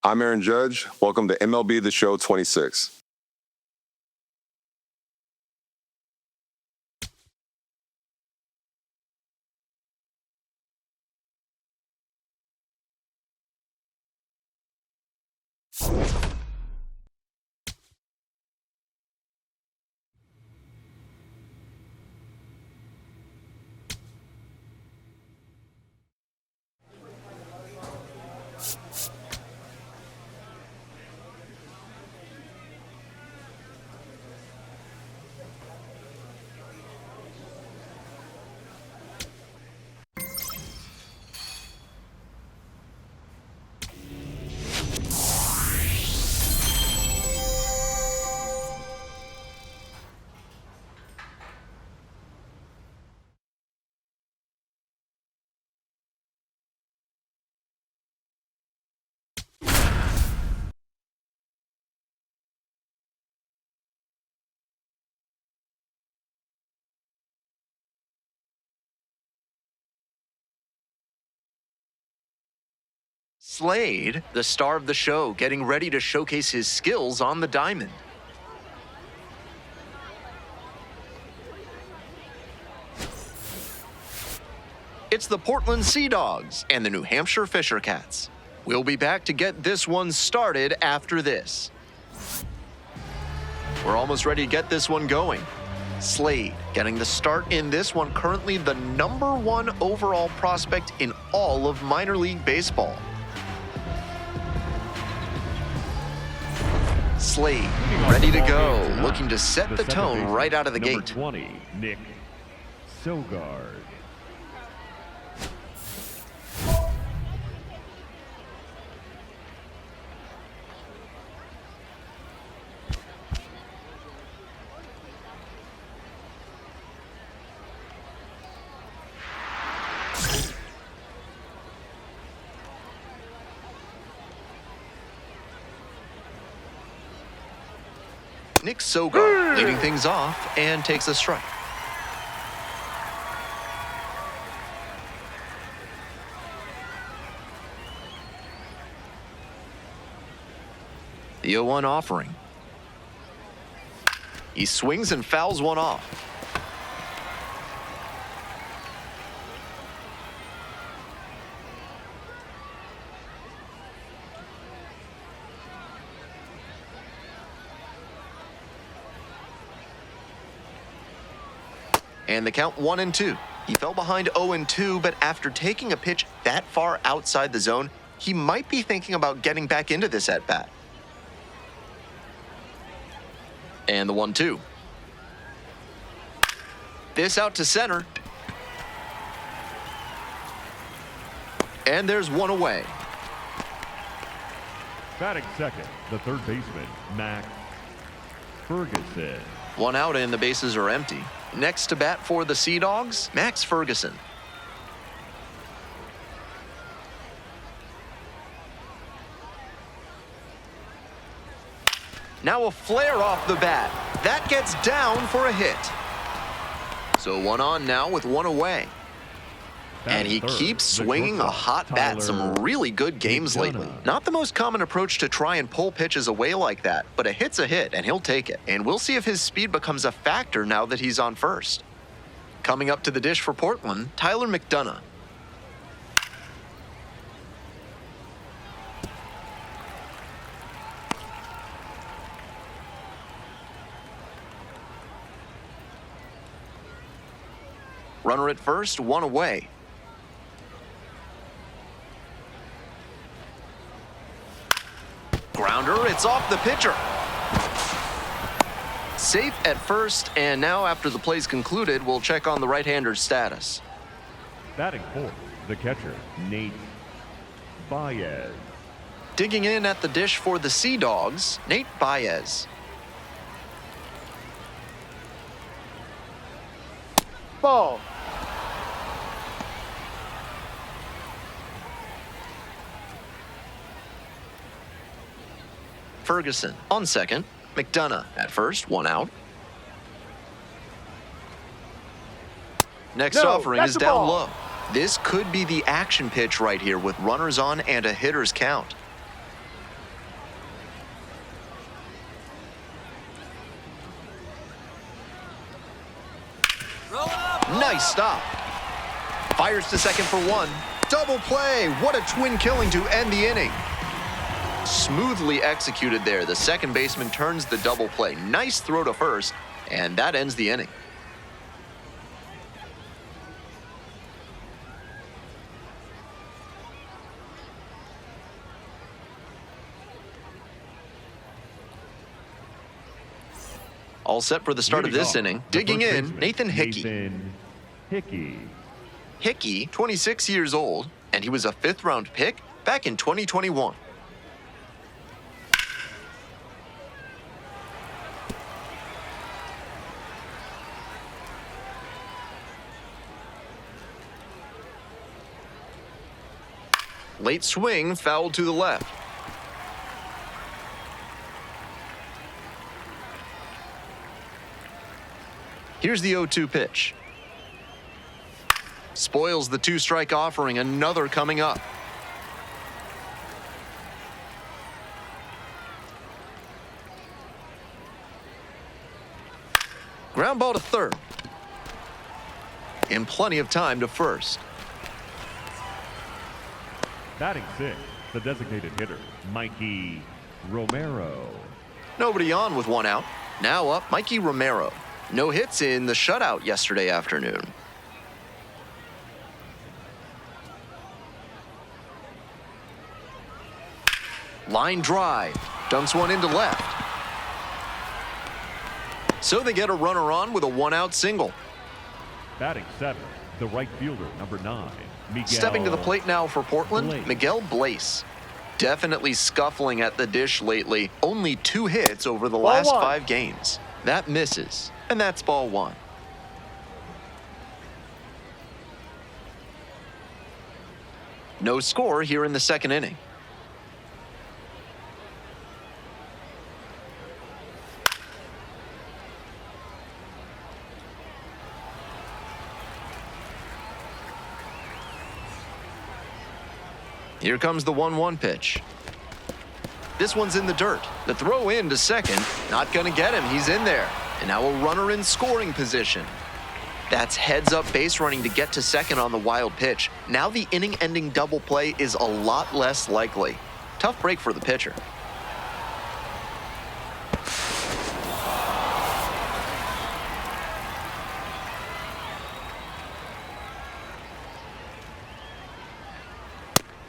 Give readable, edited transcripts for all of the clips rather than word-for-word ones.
I'm Aaron Judge. Welcome to MLB The Show 26. Slade, the star of the show, getting ready to showcase his skills on the diamond. It's the Portland Sea Dogs and the New Hampshire Fisher Cats. We'll be back to get this one started after this. We're almost ready to get this one going. Slade getting the start in this one, currently the #1 overall prospect in all of minor league baseball. Slade ready to go, looking to set the tone right out of the gate. 20, Nick Sogard. Nick Sogard leading things off and takes a strike. The 0-1 offering. He swings and fouls one off. And the count 1-2. He fell behind 0-2, but after taking a pitch that far outside the zone, he might be thinking about getting back into this at-bat. And the 1-2. This out to center. And there's one away. Batting second, the third baseman, Max Ferguson. One out and the bases are empty. Next to bat for the Sea Dogs, Max Ferguson. Now a flare off the bat. That gets down for a hit. So one on now with one away. And he keeps swinging a hot bat. Some really good games lately. Not the most common approach to try and pull pitches away like that, but a hit's a hit, and he'll take it. And we'll see if his speed becomes a factor now that he's on first. Coming up to the dish for Portland, Tyler McDonough. Runner at first, one away. Grounder, it's off the pitcher. Safe at first, and now after the play's concluded, we'll check on the right-hander's status. Batting fourth, the catcher, Nate Baez. Digging in at the dish for the Sea Dogs, Nate Baez. Ball. Ferguson on second. McDonough at first, one out. Next offering is down low. This could be the action pitch right here with runners on and a hitter's count. Nice stop. Fires to second for one. Double play. What a twin killing to end the inning. Smoothly executed there. The second baseman turns the double play. Nice throw to first, and that ends the inning. All set for the start of this inning. Digging in, Nathan Hickey. Hickey, 26 years old, and he was a fifth-round pick back in 2021. Late swing, foul to the left. Here's the 0-2 pitch. Spoils the two-strike offering, another coming up. Ground ball to third. And plenty of time to first. Batting sixth, the designated hitter, Mikey Romero. Nobody on with one out. Now up, Mikey Romero. No hits in the shutout yesterday afternoon. Line drive. Dunks one into left. So they get a runner on with a one-out single. Batting seventh, the right fielder, number 9, Miguel. Stepping to the plate now for Portland, Blaze. Miguel Blaze. Definitely scuffling at the dish lately. Only 2 hits over the last 5 games. That misses, and that's ball 1. No score here in the second inning. Here comes the 1-1 pitch. This one's in the dirt. The throw in to second, not going to get him. He's in there. And now a runner in scoring position. That's heads-up base running to get to second on the wild pitch. Now the inning-ending double play is a lot less likely. Tough break for the pitcher.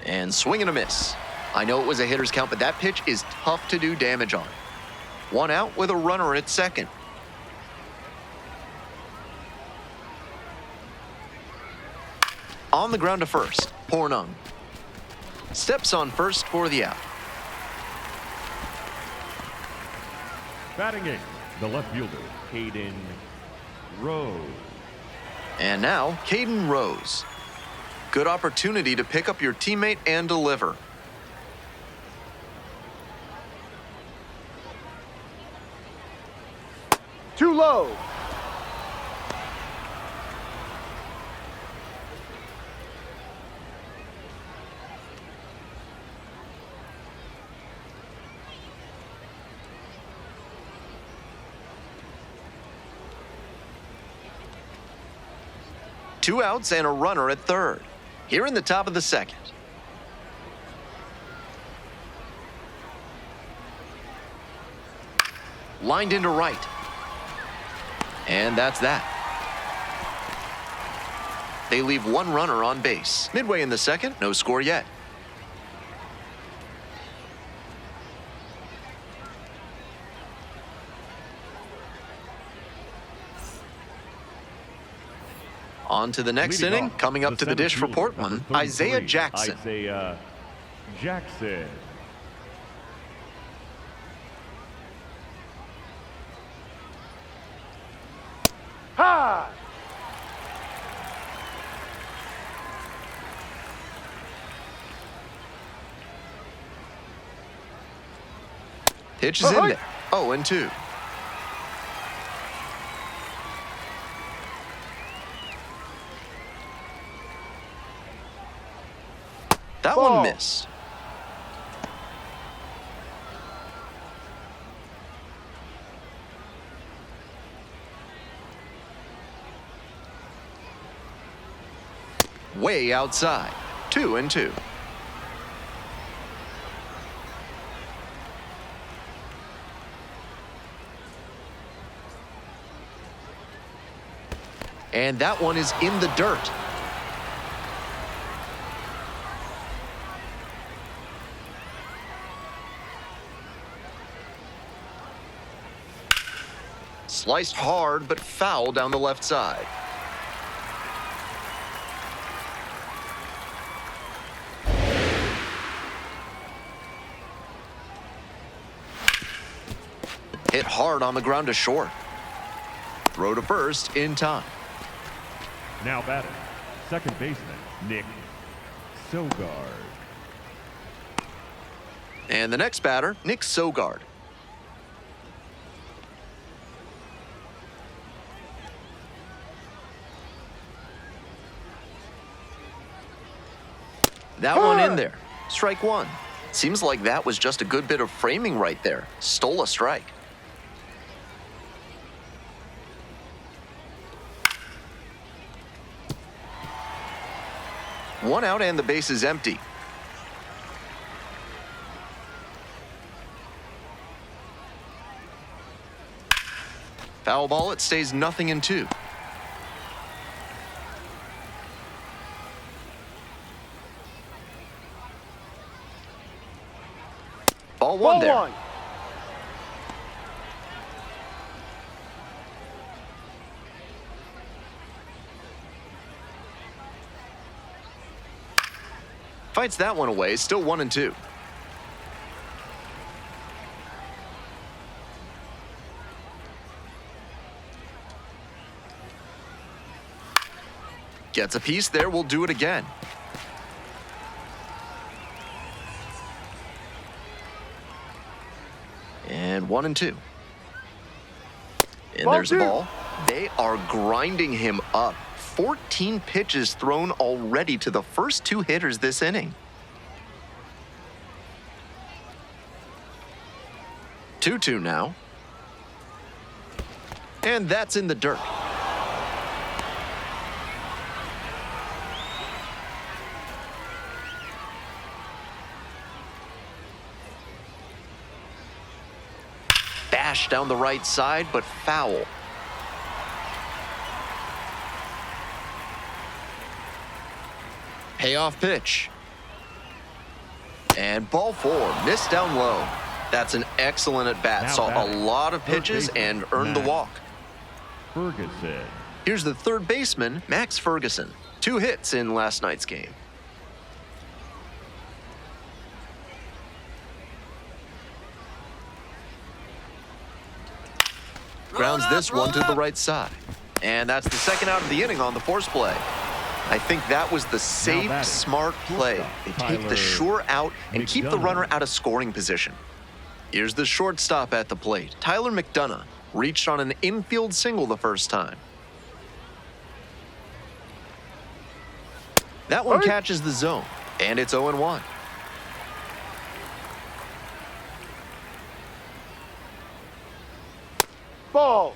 And swing and a miss. I know it was a hitter's count, but that pitch is tough to do damage on. 1 out with a runner at second. On the ground to first, Pornung. Steps on first for the out. Batting eighth, the left fielder, Caden Rose. And now, Caden Rose. Good opportunity to pick up your teammate and deliver. Too low. Two outs and a runner at third. Here in the top of the second. Lined into right. And that's that. They leave one runner on base. Midway in the second, no score yet. On to the next Leading inning, off, coming up to the center dish for fielder, Portland, number 33, Isaiah Jackson. Isaiah Jackson. High. Pitch is in there. 0-2. That Ball. one missed. way outside. 2-2. And that one is in the dirt. Sliced hard, but foul down the left side. Hit hard on the ground to short. Throw to first in time. Now batting, second baseman, Nick Sogard. And the next batter, Nick Sogard. That one in there. Strike one. Seems like that was just a good bit of framing right there. Stole a strike. One out and the base is empty. Foul ball, it stays 0-2. Ball one there. One. Fights that one away, still 1-2. Gets a piece there, we'll do it again. And 1-2. And Ball there's the two. ball. They are grinding him up. 14 pitches thrown already to the first two hitters this inning. 2-2 now. And that's in the dirt. Bash down the right side, but foul. Payoff pitch. And ball four, missed down low. That's an excellent at-bat. Now Saw a batting, lot of third pitches baseman, and earned the Max walk. Ferguson. Here's the third baseman, Max Ferguson. 2 hits in last night's game. Grounds this one to the right side. And that's the second out of the inning on the force play. I think that was the safe, batting, smart play. They take the sure out and keep the runner out of scoring position. Here's the shortstop at the plate. Tyler McDonough reached on an infield single the first time. That one catches the zone, and it's 0-1. Ball.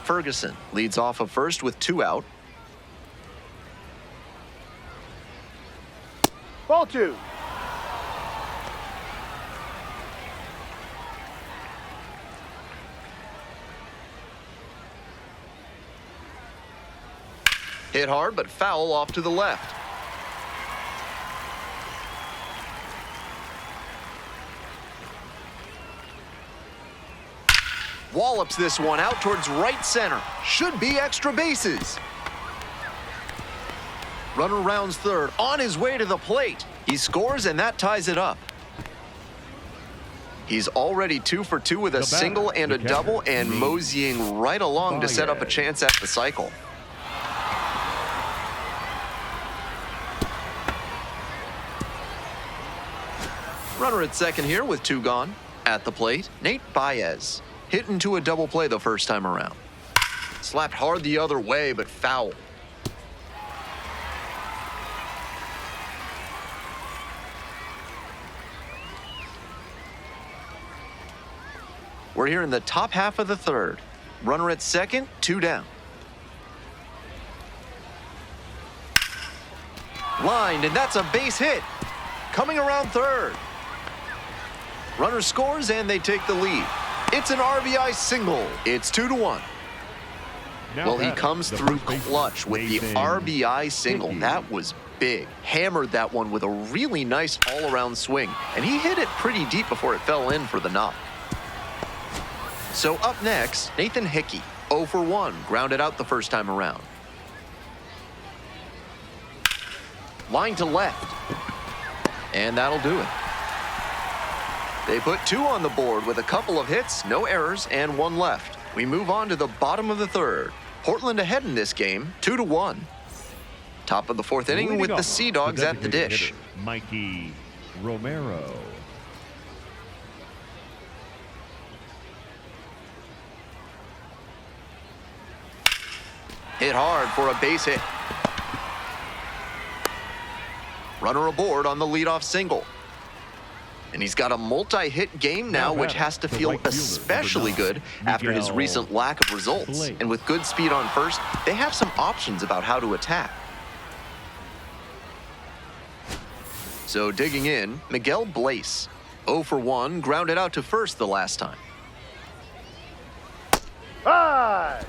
Ferguson leads off of first with 2 out. Ball two. Hit hard, but foul off to the left. Wallops this one out towards right center. Should be extra bases. Runner rounds third, on his way to the plate. He scores, and that ties it up. He's already 2 for 2 with a single and a double, and moseying right along to set up a chance at the cycle. Runner at second here with 2 gone. At the plate, Nate Baez. Hit into a double play the first time around. Slapped hard the other way, but foul. We're here in the top half of the third. Runner at second, 2 down. Lined, and that's a base hit. Coming around third. Runner scores, and they take the lead. It's an RBI single. It's 2-1. Well, he comes through clutch with the RBI single. That was big. Hammered that one with a really nice all-around swing, and he hit it pretty deep before it fell in for the knock. So up next, Nathan Hickey, 0 for 1, grounded out the first time around. Line to left, and that'll do it. They put 2 on the board with a couple of hits, no errors, and 1 left. We move on to the bottom of the third. Portland ahead in this game, 2-1. Top of the 4th inning with the Sea Dogs at the dish. Mikey Romero. Hit hard for a base hit. Runner aboard on the leadoff single. And he's got a multi-hit game now, which has to feel especially good after his recent lack of results. And with good speed on first, they have some options about how to attack. So digging in, Miguel Blaze, 0 for 1, grounded out to first the last time. High.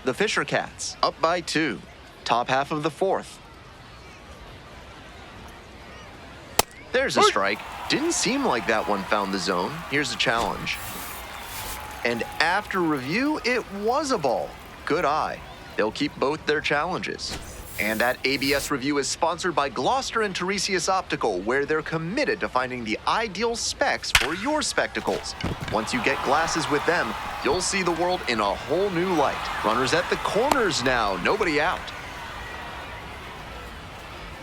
The Fisher Cats up by 2. Top half of the 4th. There's a strike. Didn't seem like that one found the zone. Here's the challenge. And after review, it was a ball. Good eye. They'll keep both their challenges. And that ABS review is sponsored by Gloucester and Tiresias Optical, where they're committed to finding the ideal specs for your spectacles. Once you get glasses with them, you'll see the world in a whole new light. Runners at the corners now, nobody out.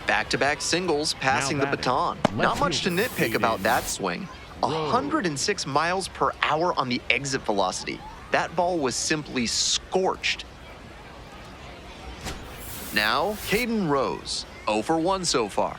Back-to-back singles, passing the baton. Not much to nitpick about that swing. 106 miles per hour on the exit velocity. That ball was simply scorched. Now, Caden Rose, 0 for 1 so far.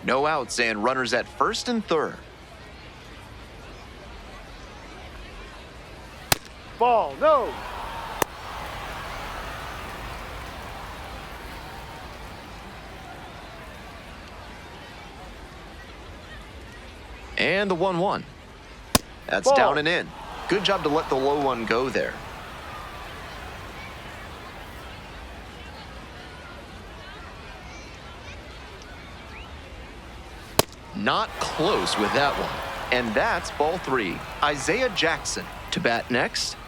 No outs and runners at first and third. Ball, no. And the 1-1. That's Ball. down and in. Good job to let the low one go there. Not close with that one. And that's ball 3. Isaiah Jackson to bat next.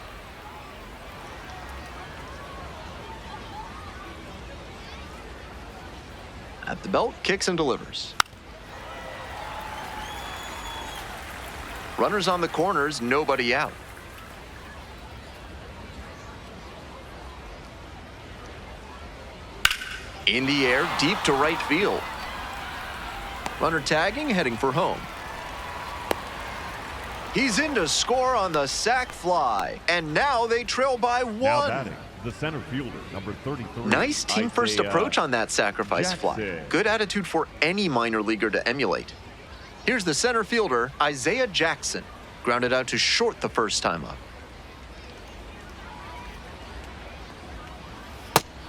At the belt, kicks and delivers. Runners on the corners, nobody out. In the air, deep to right field. Runner tagging, heading for home. He's in to score on the sac fly, and now they trail by 1. Now batting, the center fielder, number 33. Nice team-first approach on that sacrifice fly. Good attitude for any minor leaguer to emulate. Here's the center fielder, Isaiah Jackson, grounded out to short the first time up.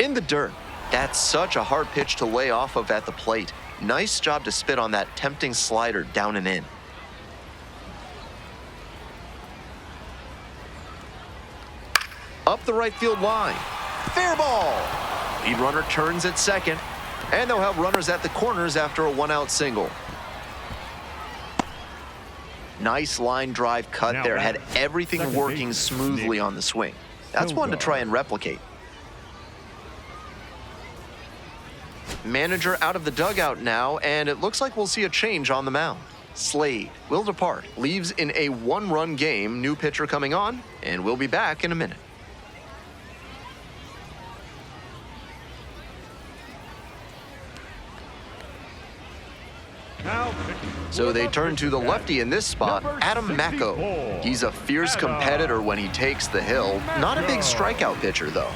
In the dirt. That's such a hard pitch to lay off of at the plate. Nice job to spit on that tempting slider down and in. Up the right field line. Fair ball. Lead runner turns at second, and they'll have runners at the corners after a 1-out single. Nice line drive cut there. Had everything working smoothly on the swing. That's one to try and replicate. Manager out of the dugout now, and it looks like we'll see a change on the mound. Slade will depart, leaves in a 1-run game. New pitcher coming on, and we'll be back in a minute. Now, So they turn to the lefty in this spot, Adam Macko. He's a fierce competitor when he takes the hill. Not a big strikeout pitcher, though.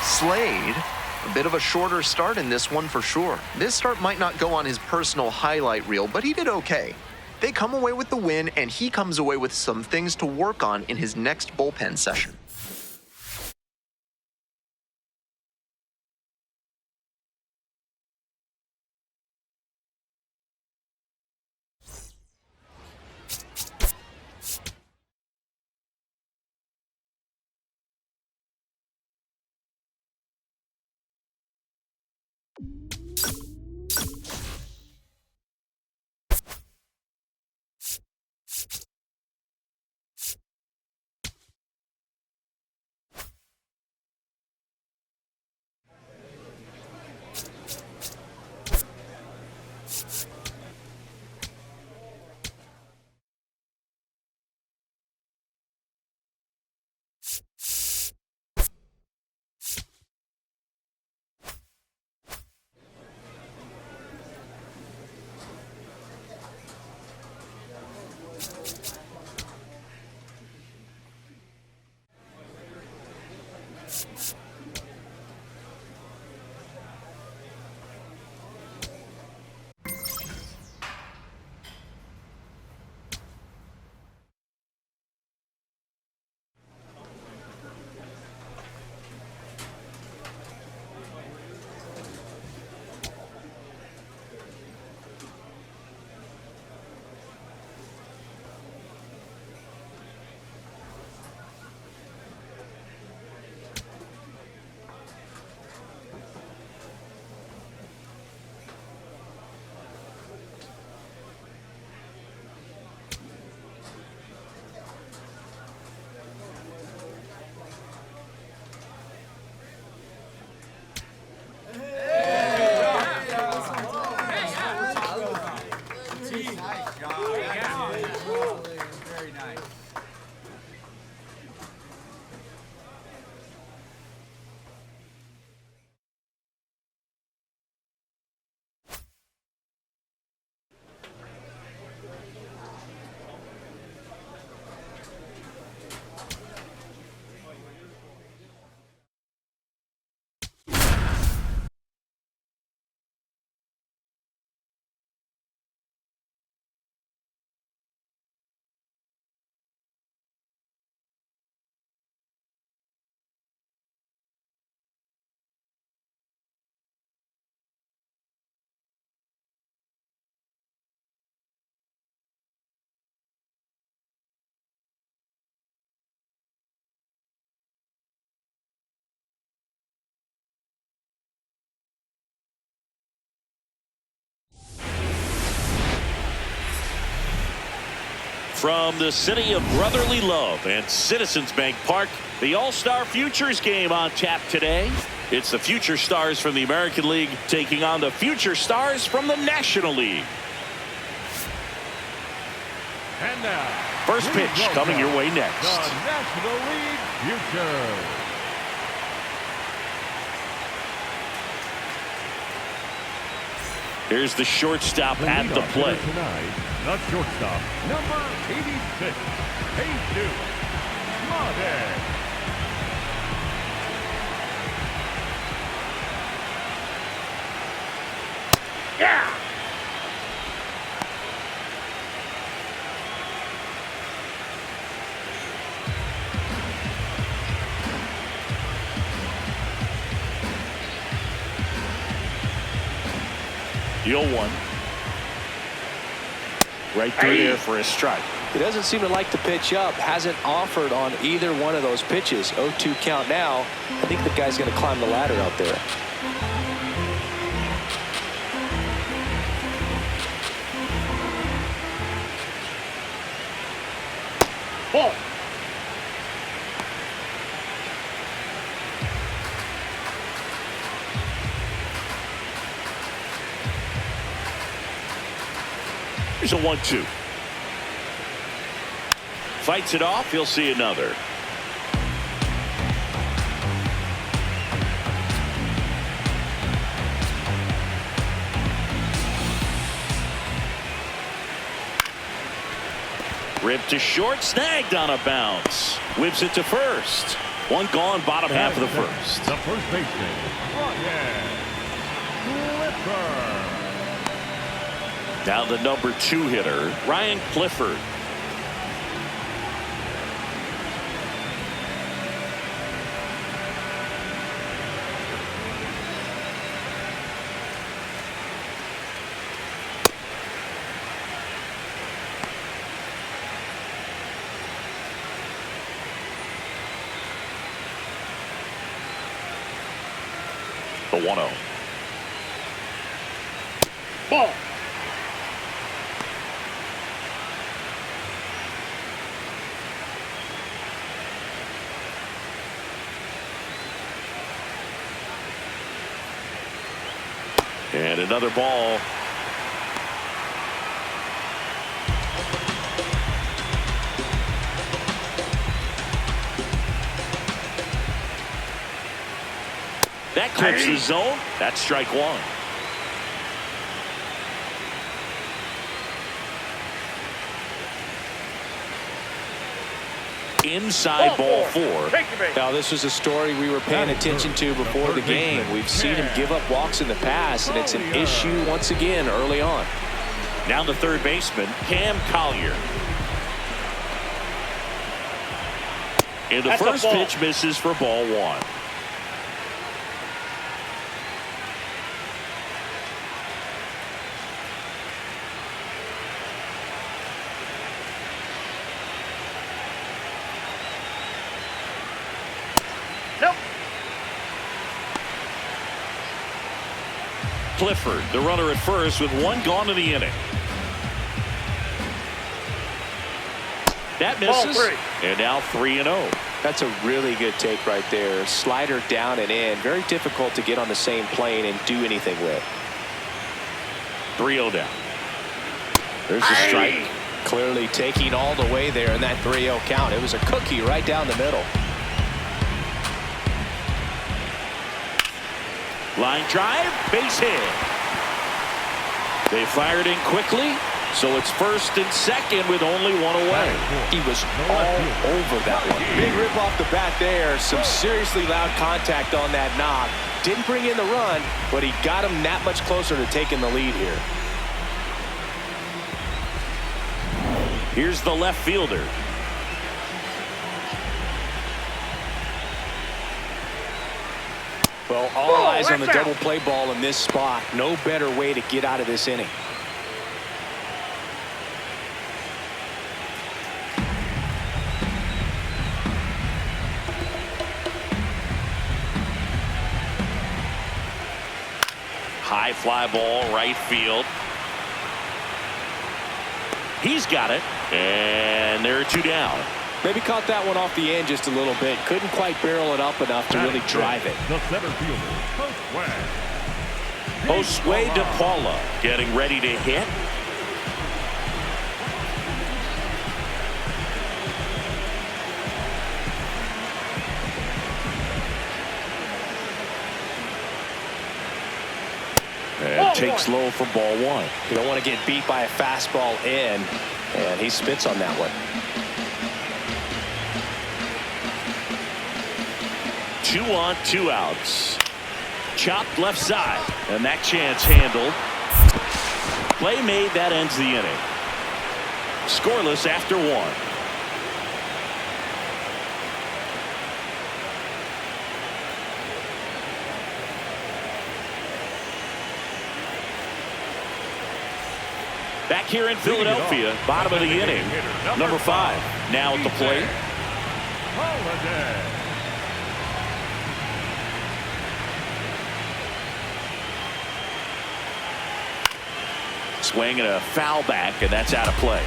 Slade, a bit of a shorter start in this one for sure. This start might not go on his personal highlight reel, but he did okay. They come away with the win, and he comes away with some things to work on in his next bullpen session. From the city of brotherly love and Citizens Bank Park, the All-Star Futures game on tap today. It's the Future Stars from the American League taking on the Future Stars from the National League. And now, first pitch coming your way next. The National League Future. Here's the shortstop at the plate. Tonight, the shortstop, number 86, Jesus Made. Yeah! The 0-1. Right through there for a strike. He doesn't seem to like the pitch up. Hasn't offered on either one of those pitches. 0-2 count now. I think the guy's going to climb the ladder out there. Ball. Here's a 1-2. Fights it off. He'll see another. Ripped to short, snagged on a bounce. Whips it to first. One gone, bottom half of the first. The first baseman, Ryan Clifford. Now the number 2 hitter, Ryan Clifford. The 1-0. Ball. And another ball. That clips the zone. That's strike 1. Inside ball 4. Now, this was a story we were paying attention to before the game. We've seen him give up walks in the past, and it's an issue once again early on. Now the third baseman, Cam Collier. And the first pitch misses for ball 1. Clifford, the runner at first, with 1 gone in the inning. That misses. And now 3-0. That's a really good take right there. Slider down and in. Very difficult to get on the same plane and do anything with. 3-0 down. There's a strike. Clearly taking all the way there in that 3-0 count. It was a cookie right down the middle. Line drive, base hit. They fired in quickly, so it's first and second with only 1 away. He was all over that one. Big rip off the bat there. Some seriously loud contact on that knock. Didn't bring in the run, but he got him that much closer to taking the lead here. Here's the left fielder. Well, all eyes on the double play ball in this spot. No better way to get out of this inning. High fly ball, right field. He's got it, and there are 2 down. Maybe caught that one off the end just a little bit. Couldn't quite barrel it up enough to really drive it. The center fielder, Josue De Paula getting ready to hit. And takes low for ball 1. You don't want to get beat by a fastball in, and he spits on that one. 2 on, 2 outs. Chopped left side, and that chance handled. Play made, that ends the inning. Scoreless after 1. Back here in Philadelphia, bottom of the inning, number 5 now at the plate. Swing and a foul back, and that's out of play.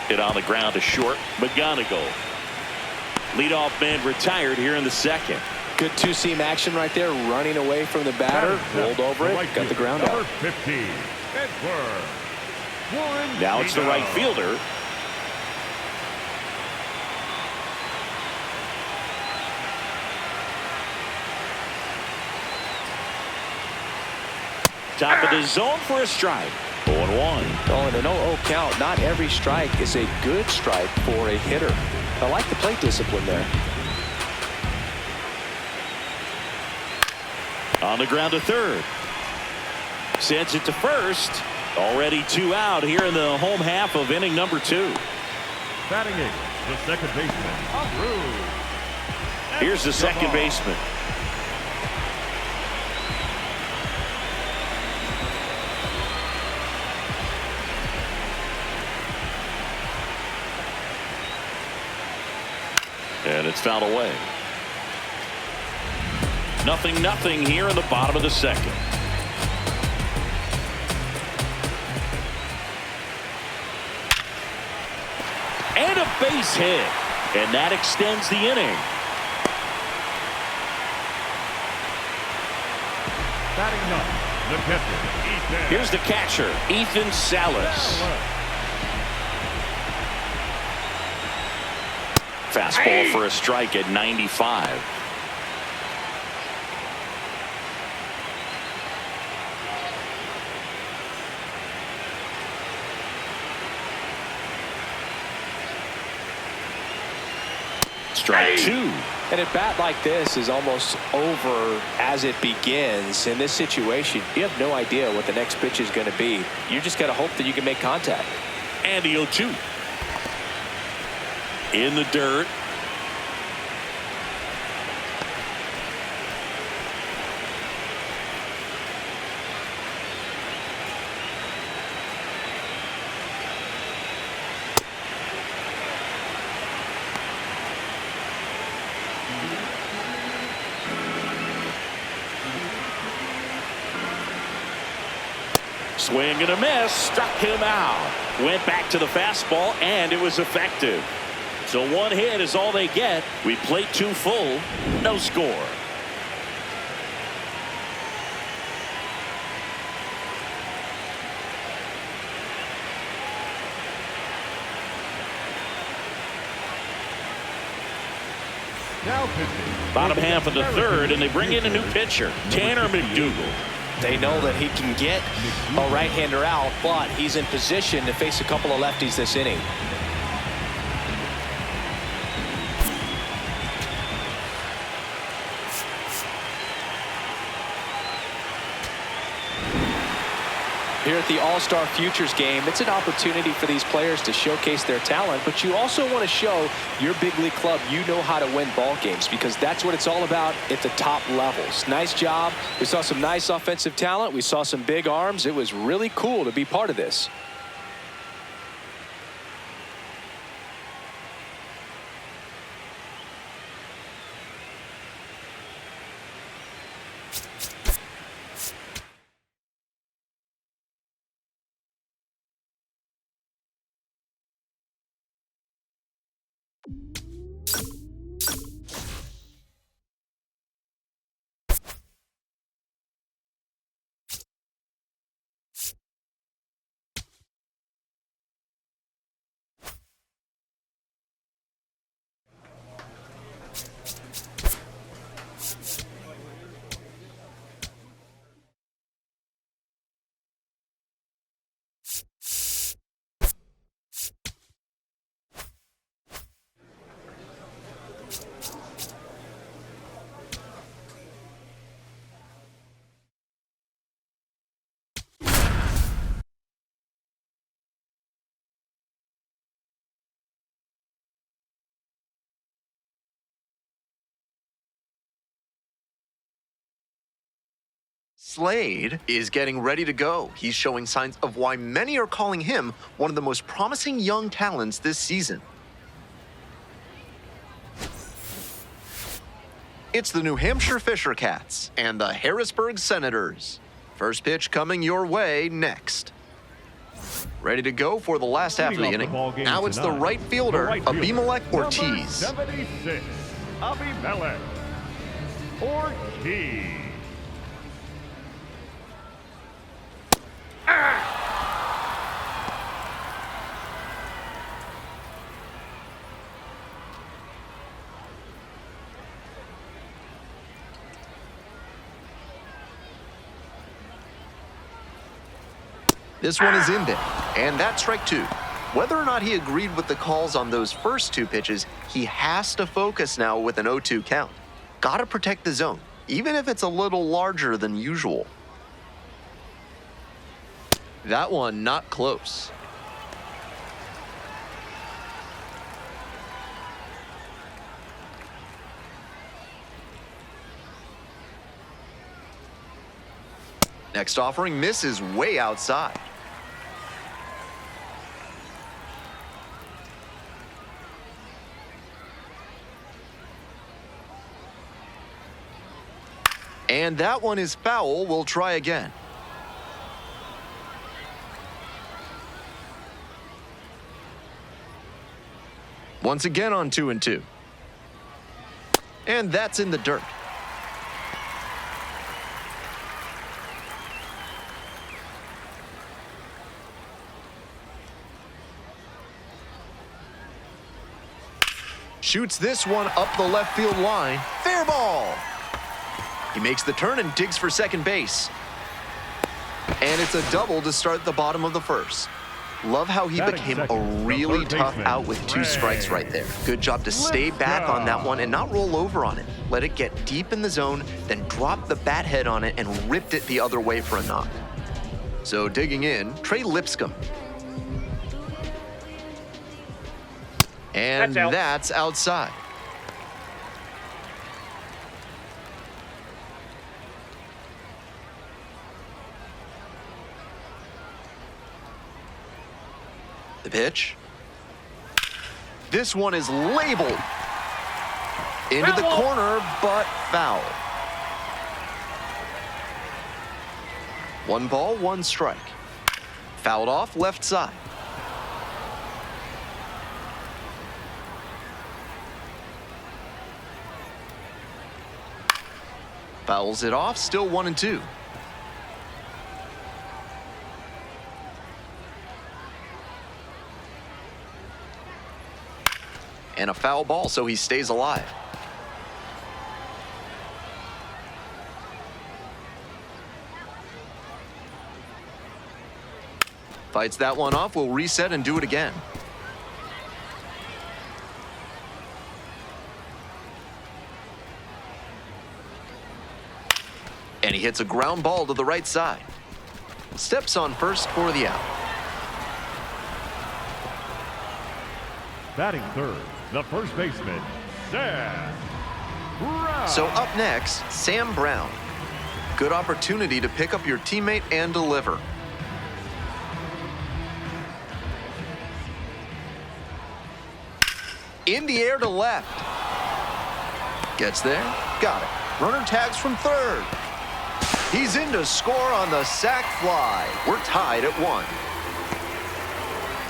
Hit on the ground to short. McGonigal. Leadoff man retired here in the second. Good two-seam action right there, running away from the batter, rolled over it, got the ground out. Number 50, Edward. Now it's the right fielder. Top of the zone for a strike. 0-1. Oh, and an 0-0 count. Not every strike is a good strike for a hitter. I like the plate discipline there. On the ground to third. Sends it to first. Already 2 out here in the home half of inning number 2. Batting eighth, the second baseman, Abreu. Here's the second baseman. And it's fouled away. 0-0 here in the bottom of the second. And a base hit. And that extends the inning. Batting ninth, the catcher, Ethan. Here's the catcher, Ethan Salas. Fastball for a strike at 95. Strike 2. And a bat like this is almost over as it begins. In this situation, you have no idea what the next pitch is going to be. You just got to hope that you can make contact. And the 0-2. In the dirt. Swing and a miss, struck him out. Went back to the fastball, and it was effective. So 1 hit is all they get. We played 2 full, no score. Now pitching. Bottom half of the third, and they bring in a new pitcher, Tanner McDougal. They know that he can get a right-hander out, but he's in position to face a couple of lefties this inning. Here at the All-Star Futures game, it's an opportunity for these players to showcase their talent, but you also want to show your big league club you know how to win ball games, because that's what it's all about at the top levels. Nice job. We saw some nice offensive talent. We saw some big arms. It was really cool to be part of this. Slade is getting ready to go. He's showing signs of why many are calling him one of the most promising young talents this season. It's the New Hampshire Fisher Cats and the Harrisburg Senators. First pitch coming your way next. Ready to go for the last half of the inning. Now it's the right fielder, Abimelec Ortiz. 76, Abimelec. Ortiz. This one is in there, and that's strike two. Whether or not he agreed with the calls on those first two pitches, he has to focus now with an 0-2 count. Gotta protect the zone, even if it's a little larger than usual. That one not close. Next offering misses way outside. And that one is foul. We'll try again. Once again on 2-2. And that's in the dirt. Shoots this one up the left field line. Fair ball. He makes the turn and digs for second base. And it's a double to start the bottom of the first. Love how he became a really tough out with two strikes right there. Good job to stay back on that one and not roll over on it. Let it get deep in the zone, then drop the bat head on it and ripped it the other way for a knock. So digging in, Trey Lipscomb. And that's outside. The pitch. This one is labeled. Into the corner, but foul. 1 ball, 1 strike. Fouled off left side. Fouls it off, still 1-2. And a foul ball, so he stays alive. Fights that one off, we'll reset and do it again. And he hits a ground ball to the right side. Steps on first for the out. Batting third, the first baseman, Sam Brown. So up next, Sam Brown. Good opportunity to pick up your teammate and deliver. In the air to left. Gets there, got it. Runner tags from third. He's in to score on the sac fly. We're tied at 1.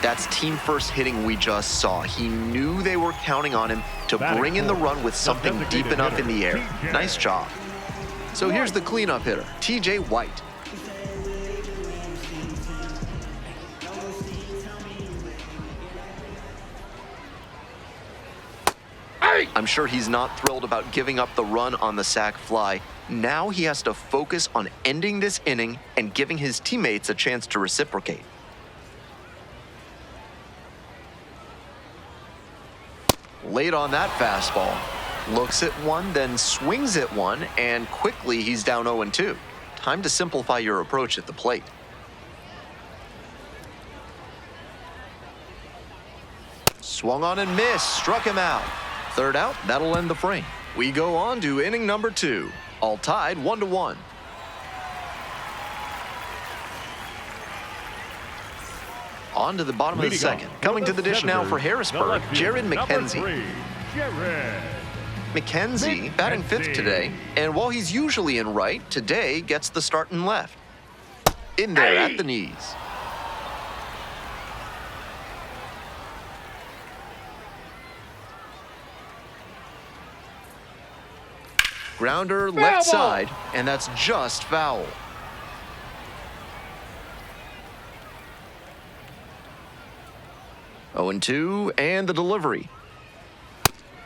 That's team first hitting we just saw. He knew they were counting on him to bring in the run with something deep enough in the air. Nice job. So here's the cleanup hitter, TJ White. I'm sure he's not thrilled about giving up the run on the sac fly. Now he has to focus on ending this inning and giving his teammates a chance to reciprocate. Late on that fastball. Looks at one, then swings at one, and quickly he's down 0-2. Time to simplify your approach at the plate. Swung on and missed, struck him out. Third out, that'll end the frame. We go on to inning number 2. All tied 1-1. On to the bottom of the second. Coming to the dish now for Harrisburg, Jared McKenzie. McKenzie batting 5th today, and while he's usually in right, today gets the start in left. In there at the knees. Grounder left side, and that's just foul. Oh, 2, and the delivery.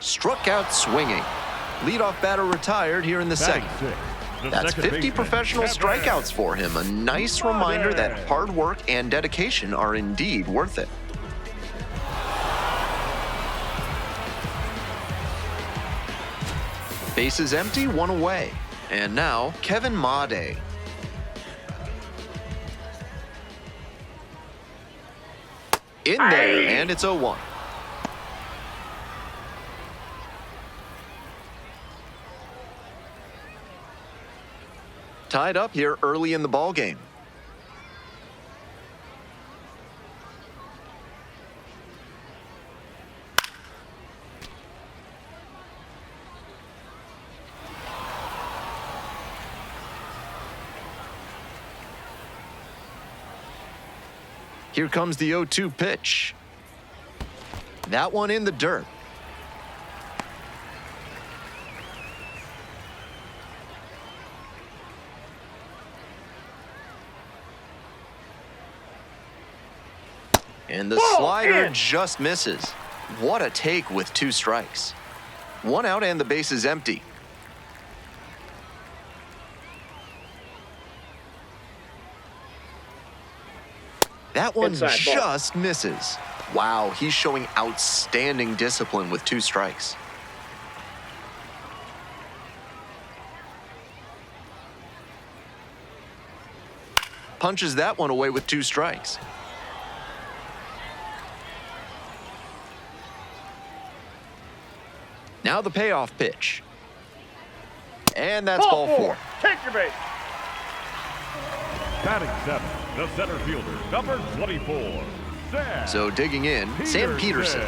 Struck out swinging. Leadoff batter retired here in the second. That's 50 professional strikeouts for him. A nice reminder that hard work and dedication are indeed worth it. Bases empty, 1 away. And now, Kevin Made. In there, and it's 0-1. Tied up here early in the ball game. Here comes the 0-2 pitch. That one in the dirt. And the slider just misses. What a take with 2 strikes. 1 out and the base is empty. That one just misses. Wow, he's showing outstanding discipline with 2 strikes. Punches that one away with 2 strikes. Now the payoff pitch. And that's ball 4. Take your base. Batting 7, the center fielder, number 24. So digging in, Sam Peterson.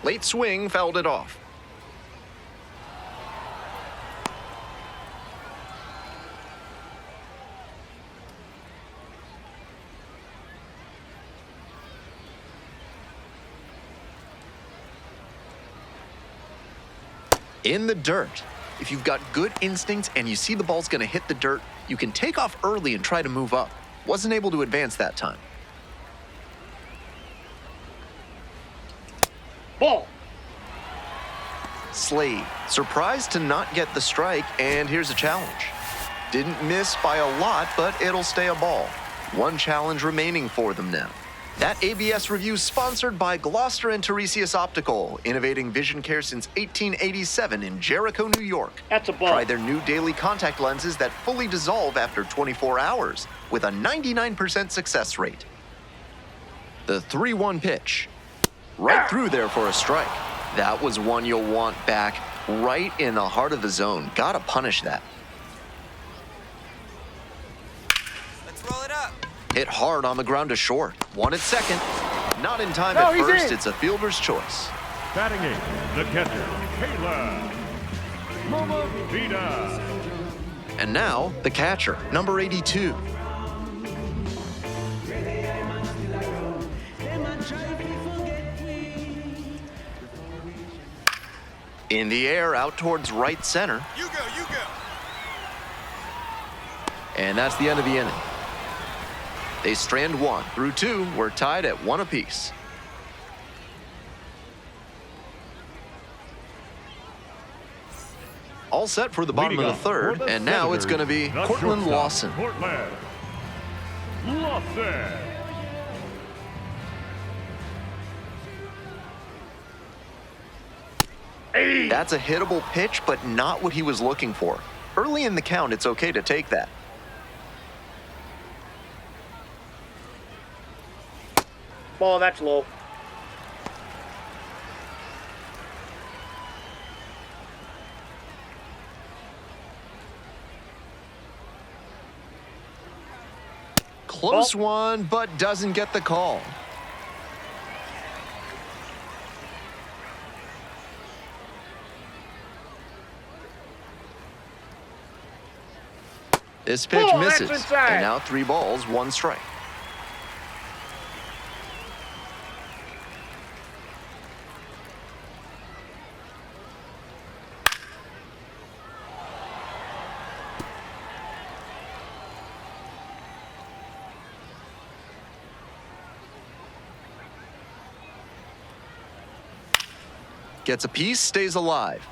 Late swing fouled it off. In the dirt. If you've got good instincts and you see the ball's going to hit the dirt, you can take off early and try to move up. Wasn't able to advance that time. Ball. Slade, surprised to not get the strike, and here's a challenge. Didn't miss by a lot, but it'll stay a ball. 1 challenge remaining for them now. That ABS review sponsored by Gloucester and Tiresias Optical, innovating vision care since 1887 in Jericho, New York. That's a ball. Try their new daily contact lenses that fully dissolve after 24 hours with a 99% success rate. The 3-1 pitch. Right through there for a strike. That was one you'll want back right in the heart of the zone. Gotta punish that. Let's roll it up. Hit hard on the ground to short. 1 at second. Not in time at first. In. It's a fielder's choice. Batting 8, the catcher, Kayla Momavita. And now, the catcher, number 82. In the air, out towards right center. You go, you go. And that's the end of the inning. They strand 1 through 2. We're tied at 1 apiece. All set for the bottom of the third, and now it's going to be Cortland Lawson. Cortland Lawson. That's a hittable pitch, but not what he was looking for. Early in the count, it's okay to take that. Ball, that's low. Close one, but doesn't get the call. This pitch misses, and now 3 balls, 1 strike. Gets a piece, stays alive.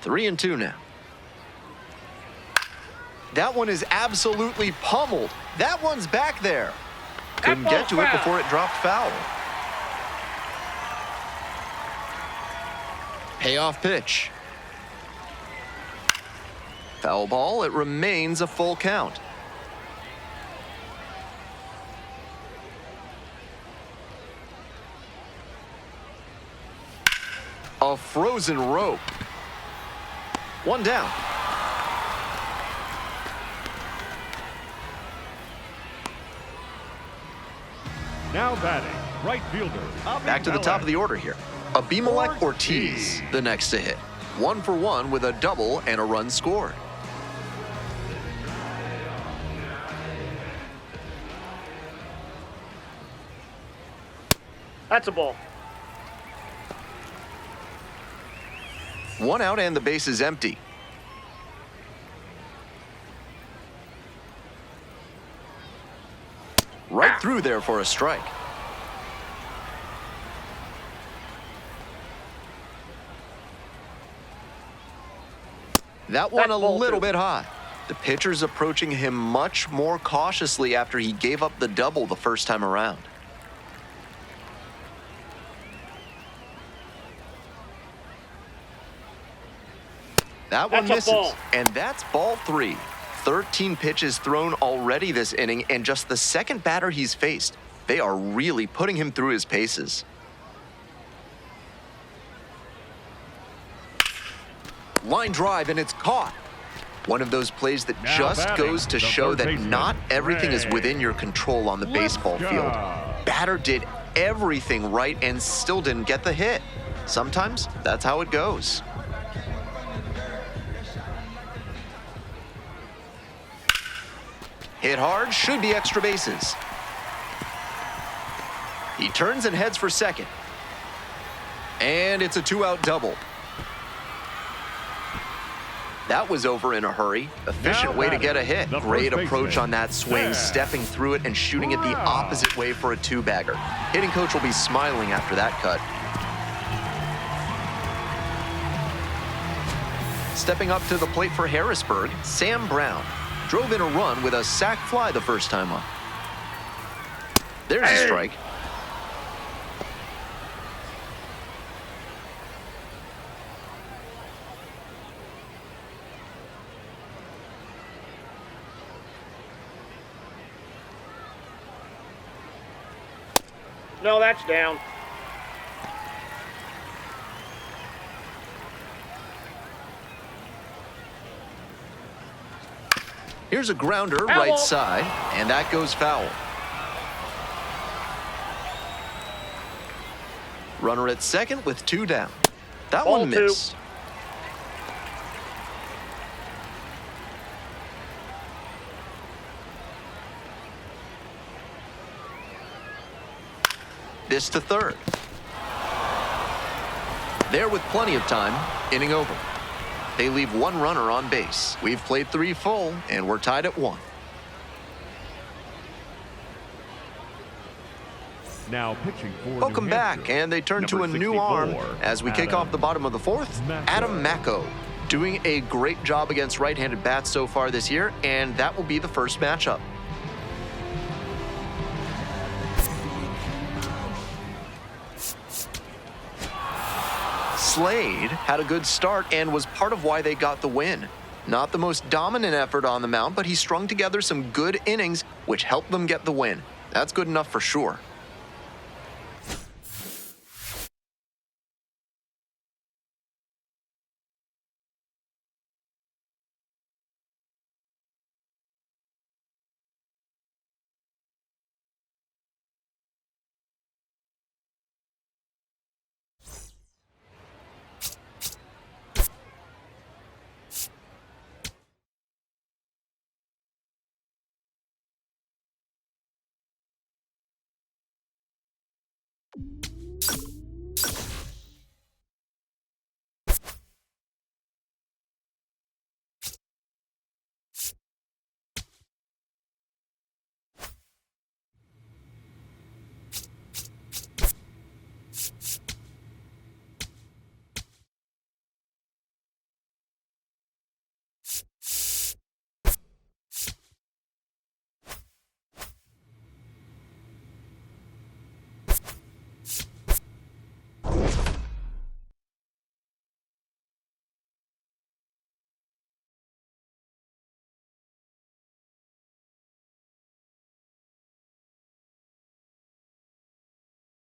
Three and two now. That one is absolutely pummeled. That one's back there. Couldn't get to it before it dropped foul. Payoff pitch. Foul ball, it remains a full count. A frozen rope. One down. Now batting, right fielder. Back to the top of the order here. Abimelech Ortiz, the next to hit. 1 for 1 with a double and a run scored. That's a ball. 1 out and the base is empty. Right through there for a strike. That one a little bit high. The pitcher's approaching him much more cautiously after he gave up the double the first time around. That one misses, and that's ball 3. 13 pitches thrown already this inning, and just the second batter he's faced. They are really putting him through his paces. Line drive, and it's caught. One of those plays that just goes to show that not everything is within your control on the baseball field. Batter did everything right and still didn't get the hit. Sometimes that's how it goes. Hit hard, should be extra bases. He turns and heads for second. And it's a 2-out double. That was over in a hurry. Efficient way to get a hit. Great approach on that swing, stepping through it and shooting it the opposite way for a 2-bagger. Hitting coach will be smiling after that cut. Stepping up to the plate for Harrisburg, Sam Brown. Drove in a run with a sac fly the first time up. There's a strike. No, that's down. Here's a grounder right side, and that goes foul. Runner at second with 2 down. That one missed. This to third. There with plenty of time, inning over. They leave 1 runner on base. We've played 3 full, and we're tied at 1. Now pitching for Welcome back, and they turn to a new arm as we kick off the bottom of the 4th. Adam Macko doing a great job against right-handed bats so far this year, and that will be the first matchup. Slade had a good start and was part of why they got the win. Not the most dominant effort on the mound, but he strung together some good innings, which helped them get the win. That's good enough for sure.